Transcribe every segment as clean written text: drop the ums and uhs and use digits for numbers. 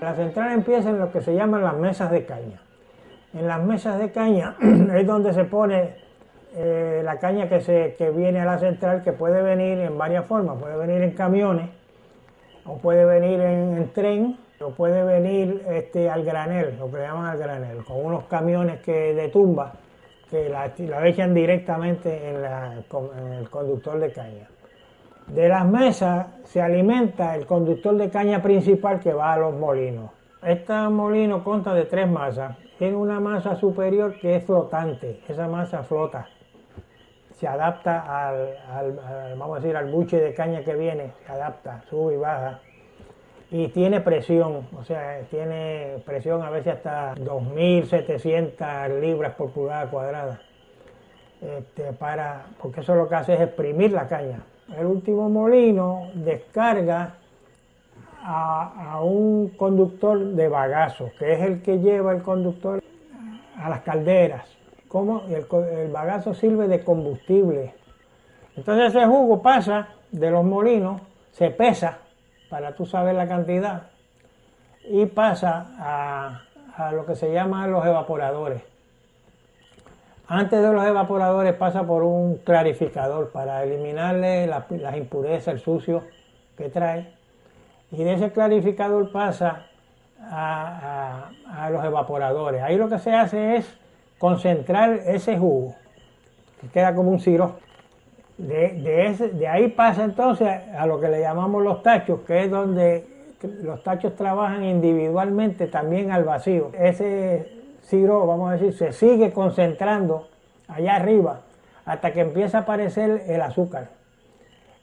La central empieza en lo que se llaman las mesas de caña. En las mesas de caña es donde se pone la caña que viene a la central, que puede venir en varias formas. Puede venir en camiones, o puede venir en tren, o puede venir al granel, lo que llaman al granel, con unos camiones de tumba que la echan directamente en el conductor de caña. De las mesas se alimenta el conductor de caña principal que va a los molinos. Este molino consta de 3 masas. Tiene una masa superior que es flotante. Esa masa flota. Se adapta vamos a decir, al buche de caña que viene. Se adapta, sube y baja. Y tiene presión. O sea, tiene presión a veces hasta 2.700 libras por pulgada cuadrada. Porque eso lo que hace es exprimir la caña. El último molino descarga a un conductor de bagazo, que es el que lleva el conductor a las calderas. Como el bagazo sirve de combustible. Entonces ese jugo pasa de los molinos, se pesa para tú saber la cantidad, y pasa a lo que se llama los evaporadores. Antes de los evaporadores pasa por un clarificador para eliminarle las impurezas, el sucio que trae. Y de ese clarificador pasa a los evaporadores. Ahí lo que se hace es concentrar ese jugo, que queda como un sirope. De ahí pasa entonces a lo que le llamamos los tachos, que es donde los tachos trabajan individualmente también al vacío. Ese sirope, vamos a decir, se sigue concentrando allá arriba hasta que empieza a aparecer el azúcar.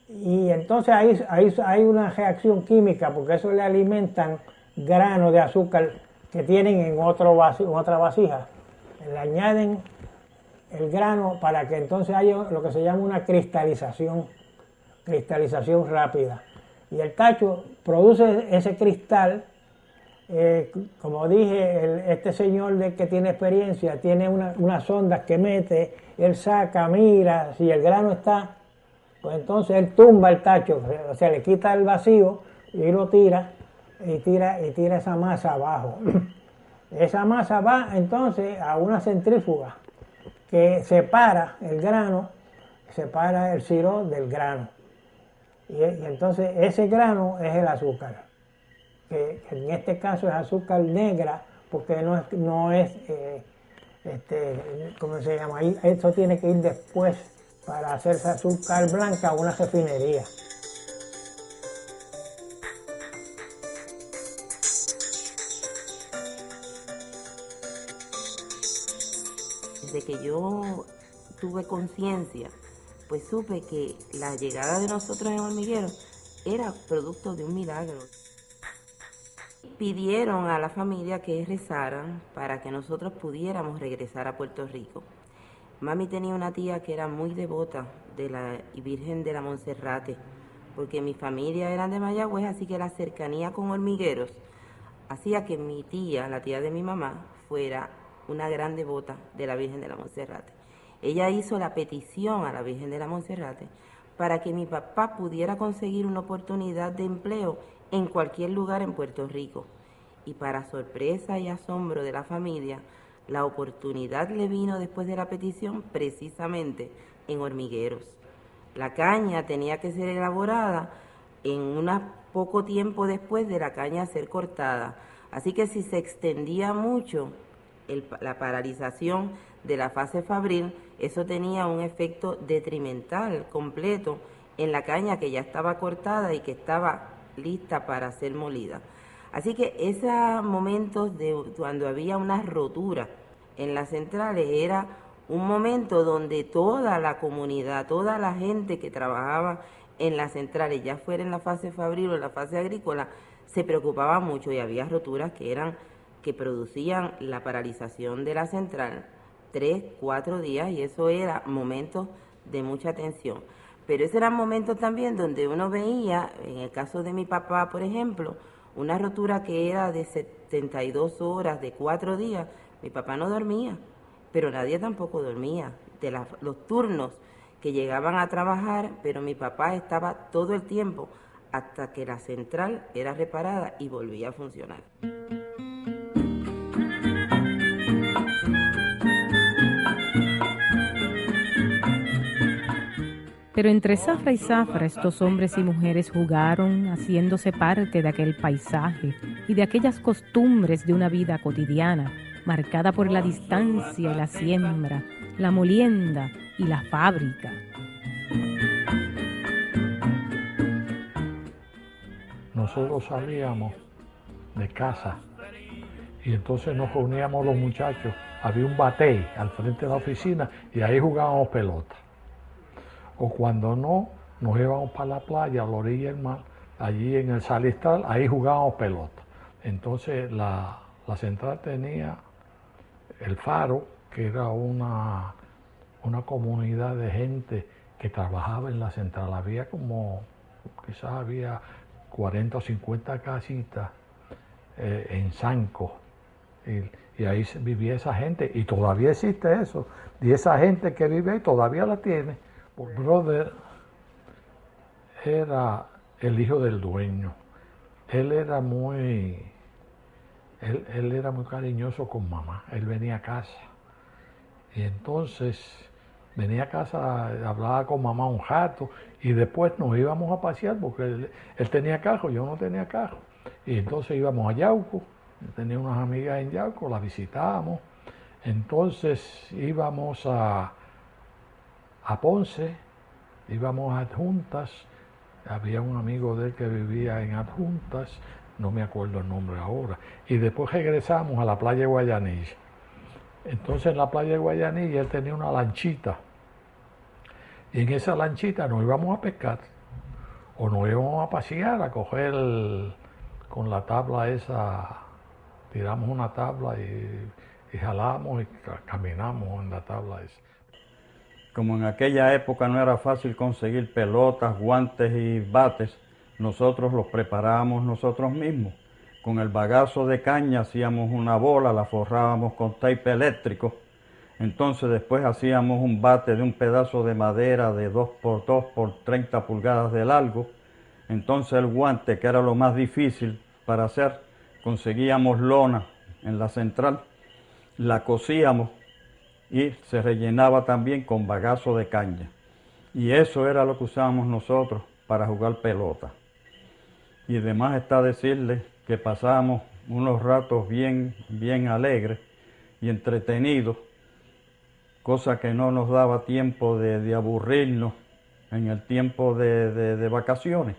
Y entonces ahí hay una reacción química, porque eso le alimentan granos de azúcar que tienen en otra vasija. Le añaden el grano para que entonces haya lo que se llama una cristalización rápida. Y el tacho produce ese cristal. Como dije, este señor que tiene experiencia tiene unas sondas que mete, él saca, mira, si el grano está, pues entonces él tumba el tacho, o sea, le quita el vacío y lo tira esa masa abajo. Esa masa va entonces a una centrífuga que separa el grano, separa el sirope del grano. Y entonces ese grano es el azúcar, que en este caso es azúcar negra, porque no es ¿cómo se llama? Esto tiene que ir después para hacerse azúcar blanca a una refinería. Desde que yo tuve conciencia, pues supe que la llegada de nosotros en Hormiguero era producto de un milagro. Pidieron a la familia que rezaran para que nosotros pudiéramos regresar a Puerto Rico. Mami tenía una tía que era muy devota de la Virgen de la Monserrate, porque mi familia era de Mayagüez, así que la cercanía con Hormigueros hacía que mi tía, la tía de mi mamá, fuera una gran devota de la Virgen de la Monserrate. Ella hizo la petición a la Virgen de la Monserrate para que mi papá pudiera conseguir una oportunidad de empleo en cualquier lugar en Puerto Rico. Y para sorpresa y asombro de la familia, la oportunidad le vino después de la petición precisamente en Hormigueros. La caña tenía que ser elaborada en poco tiempo después de la caña ser cortada. Así que si se extendía mucho la paralización de la fase fabril, eso tenía un efecto detrimental completo en la caña que ya estaba cortada y que estaba lista para ser molida. Así que esos momentos de cuando había una rotura en las centrales era un momento donde toda la comunidad, toda la gente que trabajaba en las centrales, ya fuera en la fase fabril o en la fase agrícola, se preocupaba mucho, y había roturas que producían la paralización de la central 3, 4 días, y eso era momentos de mucha tensión. Pero esos eran momentos también donde uno veía, en el caso de mi papá, por ejemplo, una rotura que era de 72 horas, de 4 días. Mi papá no dormía, pero nadie tampoco dormía, de los turnos que llegaban a trabajar, pero mi papá estaba todo el tiempo hasta que la central era reparada y volvía a funcionar. Pero entre zafra y zafra estos hombres y mujeres jugaron, haciéndose parte de aquel paisaje y de aquellas costumbres de una vida cotidiana, marcada por la distancia y la siembra, la molienda y la fábrica. Nosotros salíamos de casa y entonces nos reuníamos los muchachos, había un batey al frente de la oficina y ahí jugábamos pelota. O cuando no, nos íbamos para la playa, a la orilla del mar, allí en el Salistral, ahí jugábamos pelota. Entonces la central tenía el Faro, que era una comunidad de gente que trabajaba en la central. Había como, quizás había 40 o 50 casitas en Sanco. Y ahí vivía esa gente, y todavía existe eso. Y esa gente que vive ahí todavía la tiene. Brother era el hijo del dueño. Él era muy cariñoso con mamá. Él venía a casa. Y entonces venía a casa, hablaba con mamá un rato y después nos íbamos a pasear porque él tenía carro, yo no tenía carro. Y entonces íbamos a Yauco, tenía unas amigas en Yauco, las visitábamos. Entonces íbamos a Ponce, íbamos a Adjuntas, había un amigo de él que vivía en Adjuntas, no me acuerdo el nombre ahora, y después regresamos a la playa de Guayanilla. Entonces en la playa de Guayanilla él tenía una lanchita, y en esa lanchita nos íbamos a pescar, o nos íbamos a pasear, a coger con la tabla esa, tiramos una tabla y jalamos y caminamos en la tabla esa. Como en aquella época no era fácil conseguir pelotas, guantes y bates, nosotros los preparábamos nosotros mismos. Con el bagazo de caña hacíamos una bola, la forrábamos con tape eléctrico. Entonces después hacíamos un bate de un pedazo de madera de 2x2 por 30 pulgadas de largo. Entonces el guante, que era lo más difícil para hacer, conseguíamos lona en la central, la cosíamos y se rellenaba también con bagazo de caña. Y eso era lo que usábamos nosotros para jugar pelota. Y además está decirles que pasábamos unos ratos bien alegres y entretenidos, cosa que no nos daba tiempo de aburrirnos en el tiempo de vacaciones.